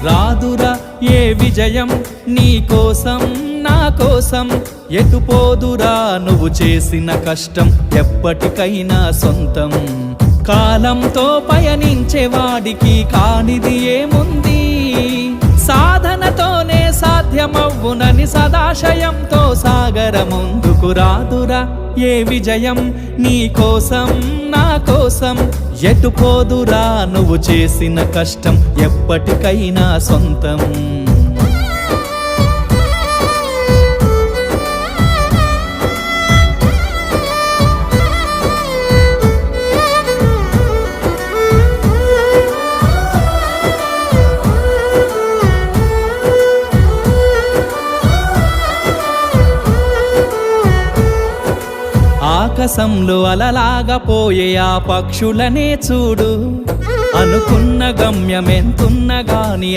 రాదురా ఏ విజయం నీ కోసం నా కోసం, ఎటుపోదురా నువ్వు చేసిన కష్టం ఎప్పటికైనా సొంతం. కాలంతో పయనించేవాడికి కానిది ఏముంది, సాధనతోనే సాధ్యమవ్వునని సదాశయంతో సాగర ముందుకు. రాదురా ఏ విజయం నీ కోసం నా కోసం, ఎటుపోదురా నువ్వు చేసిన కష్టం ఎప్పటికైనా సొంతం. ఆకాశంలో అలలాగా పోయే ఆ పక్షులనే చూడు, అనుకున్న గమ్యమెంతున్న గాని